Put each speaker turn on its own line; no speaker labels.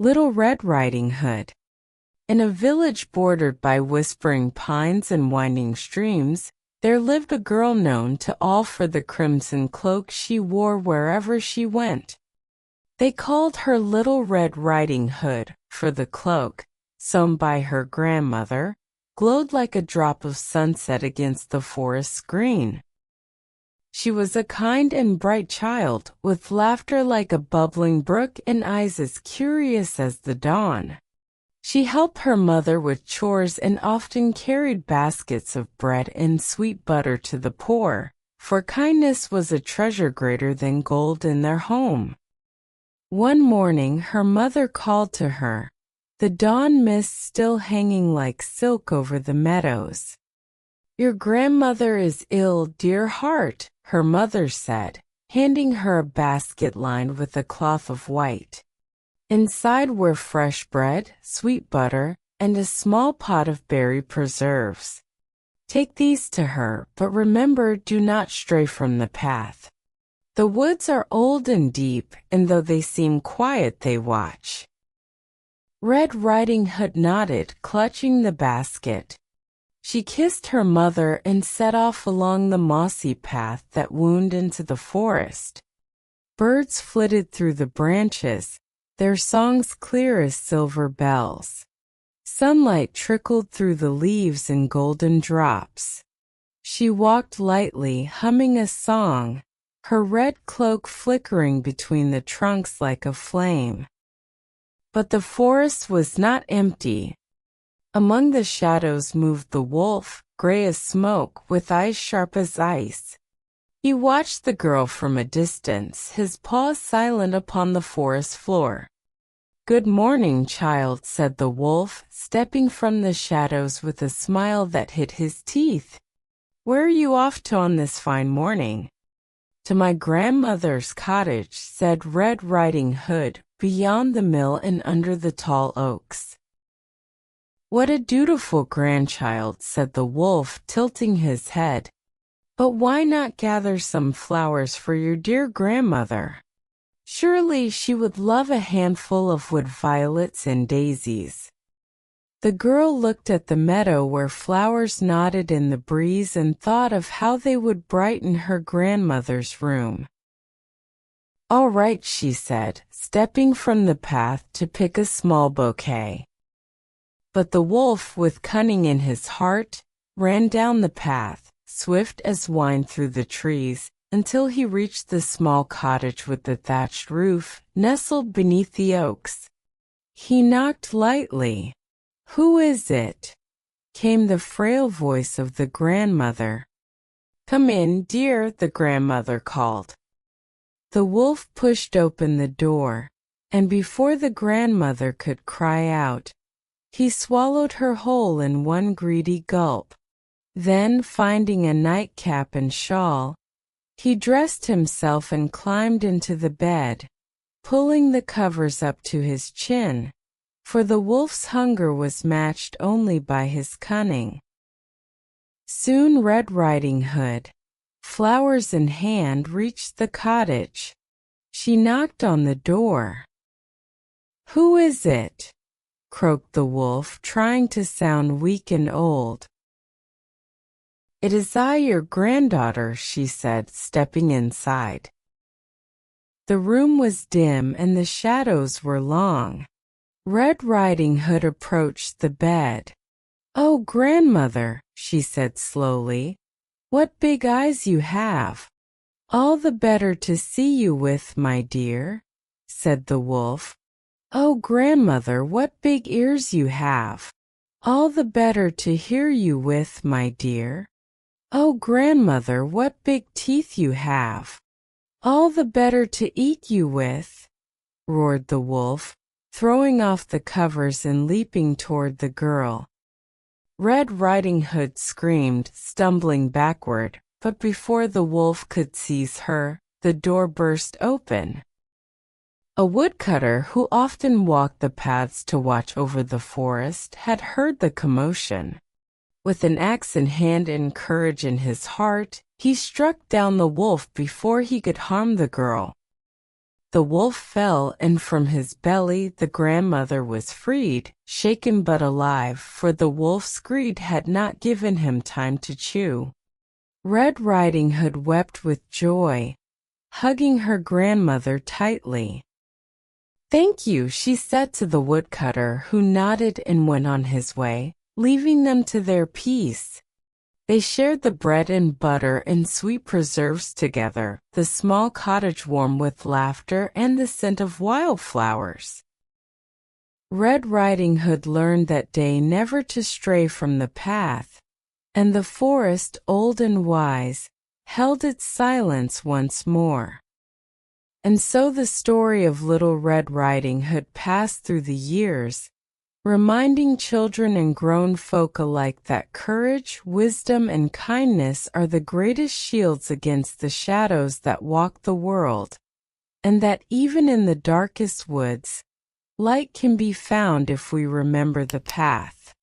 Little Red Riding Hood. In a village bordered by whispering pines and winding streams, there lived a girl known to all for the crimson cloak she wore wherever she went. They called her Little Red Riding Hood, for the cloak, sewn by her grandmother, glowed like a drop of sunset against the forest's green. She was a kind and bright child, with laughter like a bubbling brook and eyes as curious as the dawn. She helped her mother with chores and often carried baskets of bread and sweet butter to the poor, for kindness was a treasure greater than gold in their home. One morning her mother called to her, the dawn mist still hanging like silk over the meadows. "Your grandmother is ill, dear heart," her mother said, handing her a basket lined with a cloth of white. Inside were fresh bread, sweet butter, and a small pot of berry preserves. "Take these to her, but remember, do not stray from the path. The woods are old and deep, and though they seem quiet, they watch." Red Riding Hood nodded, clutching the basket. She kissed her mother and set off along the mossy path that wound into the forest. Birds flitted through the branches, their songs clear as silver bells. Sunlight trickled through the leaves in golden drops. She walked lightly, humming a song, her red cloak flickering between the trunks like a flame. But the forest was not empty. Among the shadows moved the wolf, gray as smoke, with eyes sharp as ice. He watched the girl from a distance, his paws silent upon the forest floor. "Good morning, child," said the wolf, stepping from the shadows with a smile that hid his teeth. "Where are you off to on this fine morning?" "To my grandmother's cottage," said Red Riding Hood, "beyond the mill and under the tall oaks." "What a dutiful grandchild," said the wolf, tilting his head. "But why not gather some flowers for your dear grandmother? Surely she would love a handful of wood violets and daisies." The girl looked at the meadow where flowers nodded in the breeze and thought of how they would brighten her grandmother's room. "All right," she said, stepping from the path to pick a small bouquet. But the wolf, with cunning in his heart, ran down the path, swift as wind through the trees, until he reached the small cottage with the thatched roof, nestled beneath the oaks. He knocked lightly. "Who is it?" came the frail voice of the grandmother. "Come in, dear," the grandmother called. The wolf pushed open the door, and before the grandmother could cry out, he swallowed her whole in one greedy gulp. Then, finding a nightcap and shawl, he dressed himself and climbed into the bed, pulling the covers up to his chin, for the wolf's hunger was matched only by his cunning. Soon Red Riding Hood, flowers in hand, reached the cottage. She knocked on the door. "Who is it?" croaked the wolf, trying to sound weak and old. "It is I, your granddaughter," she said, stepping inside. The room was dim and the shadows were long. Red Riding Hood approached the bed. "Oh, grandmother," she said slowly, "what big eyes you have!" "All the better to see you with, my dear," said the wolf. "Oh, grandmother, what big ears you have!" "All the better to hear you with, my dear." "Oh, grandmother, what big teeth you have!" "All the better to eat you with," roared the wolf, throwing off the covers and leaping toward the girl. Red Riding Hood screamed, stumbling backward, but before the wolf could seize her, the door burst open. A woodcutter who often walked the paths to watch over the forest had heard the commotion. With an axe in hand and courage in his heart, he struck down the wolf before he could harm the girl. the wolf fell, and from his belly the grandmother was freed, shaken but alive, for the wolf's greed had not given him time to chew. Red Riding Hood wept with joy, hugging her grandmother tightly. "Thank you," she said to the woodcutter, who nodded and went on his way, leaving them to their peace. They shared the bread and butter and sweet preserves together, the small cottage warm with laughter and the scent of wildflowers. Red Riding Hood learned that day never to stray from the path, and the forest, old and wise, held its silence once more. And so the story of Little Red Riding Hood passed through the years, reminding children and grown folk alike that courage, wisdom, and kindness are the greatest shields against the shadows that walk the world, and that even in the darkest woods, light can be found if we remember the path.